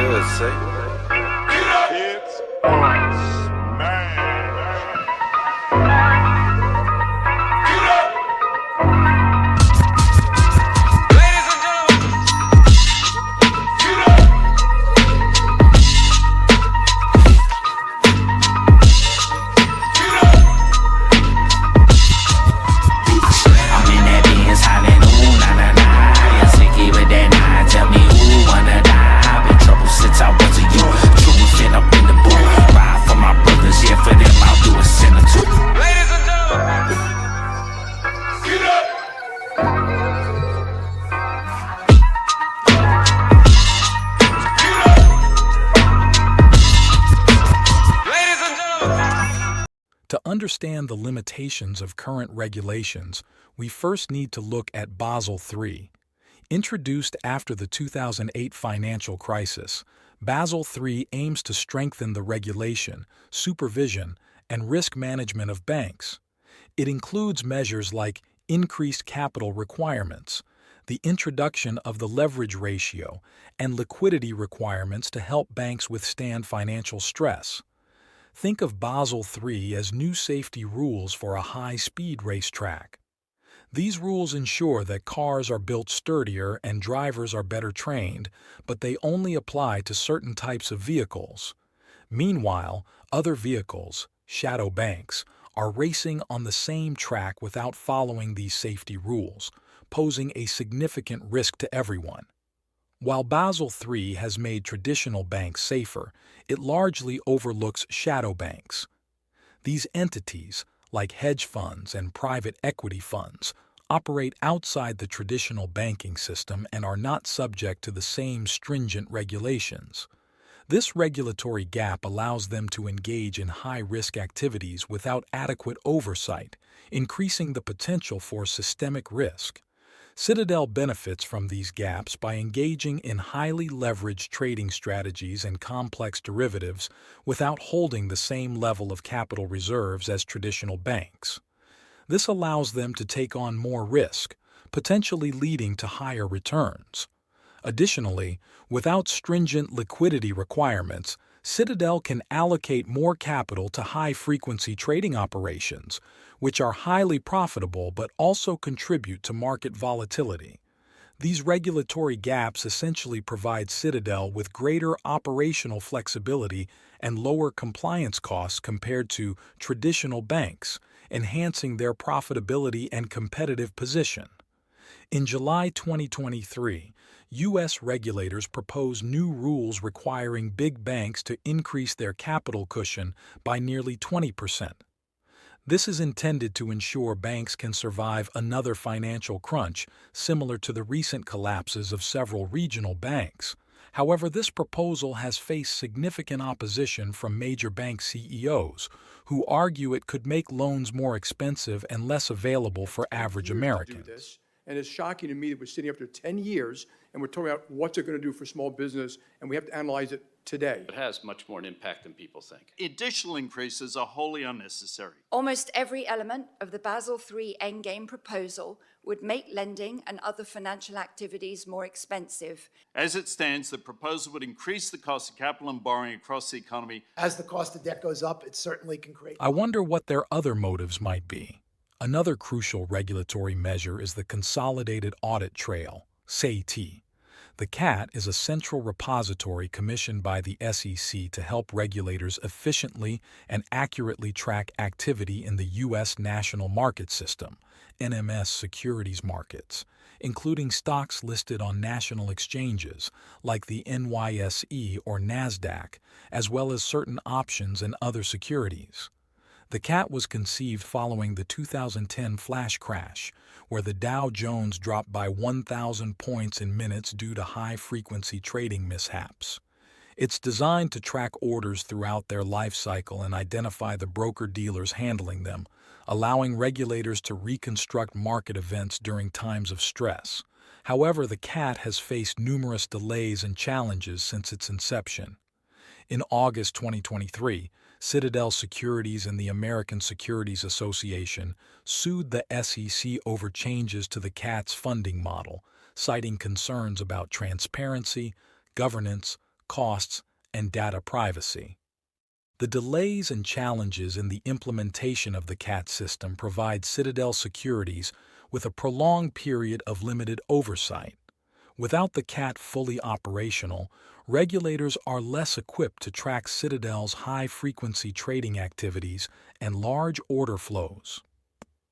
does say. It's us, man. To understand the limitations of current regulations, we first need to look at Basel III. Introduced after the 2008 financial crisis, Basel III aims to strengthen the regulation, supervision, and risk management of banks. It includes measures like increased capital requirements, the introduction of the leverage ratio, and liquidity requirements to help banks withstand financial stress. Think of Basel III as new safety rules for a high-speed racetrack. These rules ensure that cars are built sturdier and drivers are better trained, but they only apply to certain types of vehicles. Meanwhile, other vehicles, shadow banks, are racing on the same track without following these safety rules, posing a significant risk to everyone. While Basel III has made traditional banks safer, it largely overlooks shadow banks. These entities, like hedge funds and private equity funds, operate outside the traditional banking system and are not subject to the same stringent regulations. This regulatory gap allows them to engage in high-risk activities without adequate oversight, increasing the potential for systemic risk. Citadel benefits from these gaps by engaging in highly leveraged trading strategies and complex derivatives without holding the same level of capital reserves as traditional banks. This allows them to take on more risk, potentially leading to higher returns. Additionally, without stringent liquidity requirements, Citadel can allocate more capital to high-frequency trading operations, which are highly profitable but also contribute to market volatility. These regulatory gaps essentially provide Citadel with greater operational flexibility and lower compliance costs compared to traditional banks, enhancing their profitability and competitive position. In July 2023, U.S. regulators proposed new rules requiring big banks to increase their capital cushion by nearly 20%. This is intended to ensure banks can survive another financial crunch similar to the recent collapses of several regional banks. However, this proposal has faced significant opposition from major bank CEOs, who argue it could make loans more expensive and less available for average Americans. And it's shocking to me that we're sitting after 10 years and we're talking about what's it going to do for small business, and we have to analyze it today. It has much more an impact than people think. Additional increases are wholly unnecessary. Almost every element of the Basel III Endgame proposal would make lending and other financial activities more expensive. As it stands, the proposal would increase the cost of capital and borrowing across the economy. As the cost of debt goes up, it certainly can create... I wonder what their other motives might be. Another crucial regulatory measure is the Consolidated Audit Trail, CAT. The CAT is a central repository commissioned by the SEC to help regulators efficiently and accurately track activity in the U.S. national market system, NMS securities markets, including stocks listed on national exchanges like the NYSE or NASDAQ, as well as certain options and other securities. The CAT was conceived following the 2010 flash crash, where the Dow Jones dropped by 1,000 points in minutes due to high-frequency trading mishaps. It's designed to track orders throughout their life cycle and identify the broker-dealers handling them, allowing regulators to reconstruct market events during times of stress. However, the CAT has faced numerous delays and challenges since its inception. In August 2023, Citadel Securities and the American Securities Association sued the SEC over changes to the CAT's funding model, citing concerns about transparency, governance, costs, and data privacy. The delays and challenges in the implementation of the CAT system provide Citadel Securities with a prolonged period of limited oversight. Without the CAT fully operational, regulators are less equipped to track Citadel's high-frequency trading activities and large order flows.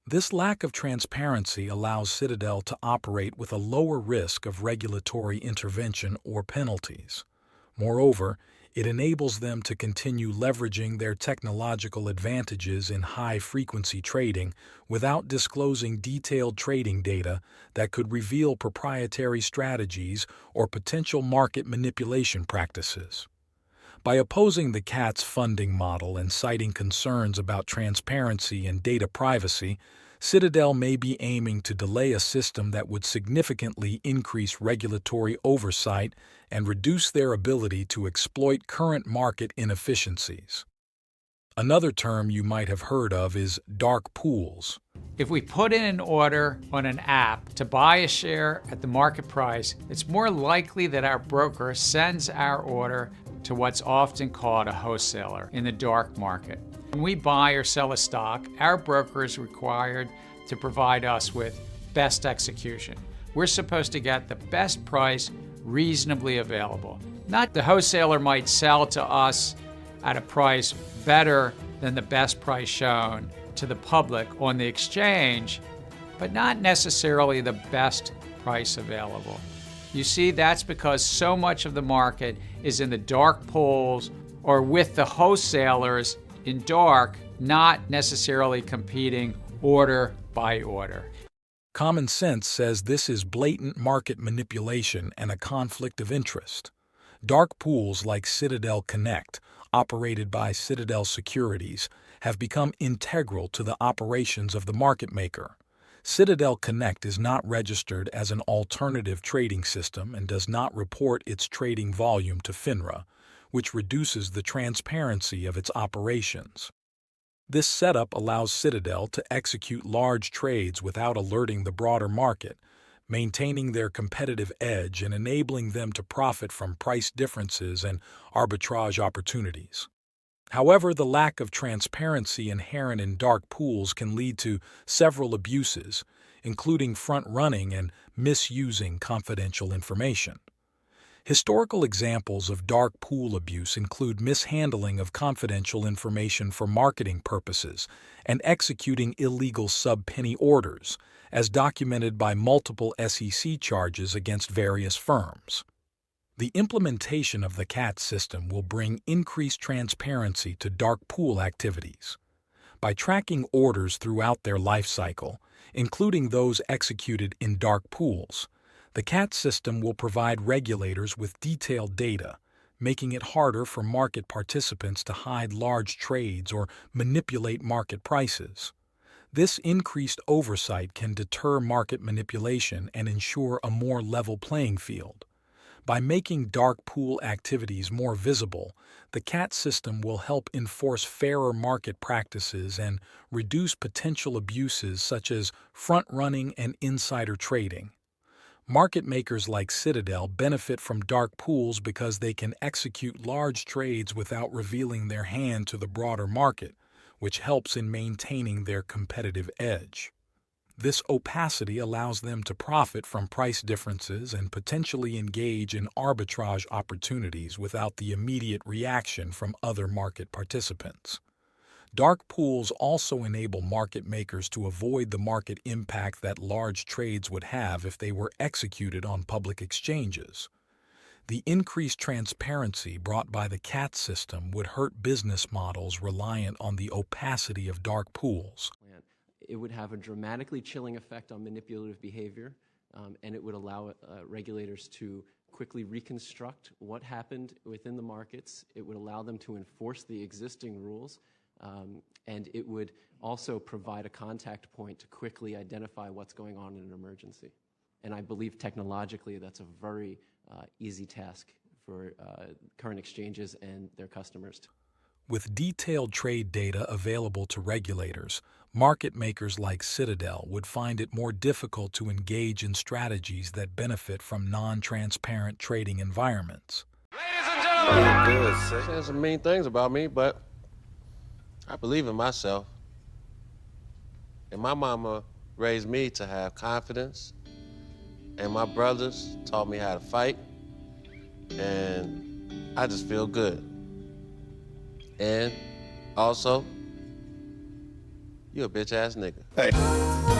This lack of transparency allows Citadel to operate with a lower risk of regulatory intervention or penalties. Moreover, it enables them to continue leveraging their technological advantages in high-frequency trading without disclosing detailed trading data that could reveal proprietary strategies or potential market manipulation practices. By opposing the CAT's funding model and citing concerns about transparency and data privacy, Citadel may be aiming to delay a system that would significantly increase regulatory oversight and reduce their ability to exploit current market inefficiencies. Another term you might have heard of is dark pools. If we put in an order on an app to buy a share at the market price, it's more likely that our broker sends our order to what's often called a wholesaler in the dark market. When we buy or sell a stock, our broker is required to provide us with best execution. We're supposed to get the best price reasonably available. Not the wholesaler might sell to us at a price better than the best price shown to the public on the exchange, but not necessarily the best price available. You see, that's because so much of the market is in the dark pools or with the wholesalers in dark, not necessarily competing order by order. Common sense says this is blatant market manipulation and a conflict of interest. Dark pools like Citadel Connect, operated by Citadel Securities, have become integral to the operations of the market maker. Citadel Connect is not registered as an alternative trading system and does not report its trading volume to FINRA, which reduces the transparency of its operations. This setup allows Citadel to execute large trades without alerting the broader market, maintaining their competitive edge and enabling them to profit from price differences and arbitrage opportunities. However, the lack of transparency inherent in dark pools can lead to several abuses, including front-running and misusing confidential information. Historical examples of dark pool abuse include mishandling of confidential information for marketing purposes and executing illegal sub-penny orders, as documented by multiple SEC charges against various firms. The implementation of the CAT system will bring increased transparency to dark pool activities. By tracking orders throughout their life cycle, including those executed in dark pools, the CAT system will provide regulators with detailed data, making it harder for market participants to hide large trades or manipulate market prices. This increased oversight can deter market manipulation and ensure a more level playing field. By making dark pool activities more visible, the CAT system will help enforce fairer market practices and reduce potential abuses such as front-running and insider trading. Market makers like Citadel benefit from dark pools because they can execute large trades without revealing their hand to the broader market, which helps in maintaining their competitive edge. This opacity allows them to profit from price differences and potentially engage in arbitrage opportunities without the immediate reaction from other market participants. Dark pools also enable market makers to avoid the market impact that large trades would have if they were executed on public exchanges. The increased transparency brought by the CAT system would hurt business models reliant on the opacity of dark pools. It would have a dramatically chilling effect on manipulative behavior, and it would allow regulators to quickly reconstruct what happened within the markets. It would allow them to enforce the existing rules, and it would also provide a contact point to quickly identify what's going on in an emergency. And I believe technologically that's a very easy task for current exchanges and their customers. With detailed trade data available to regulators, market makers like Citadel would find it more difficult to engage in strategies that benefit from non-transparent trading environments. Ladies and gentlemen. Good. Saying some mean things about me, but I believe in myself. And my mama raised me to have confidence, and my brothers taught me how to fight, and I just feel good. And also, you a bitch ass nigga. Hey.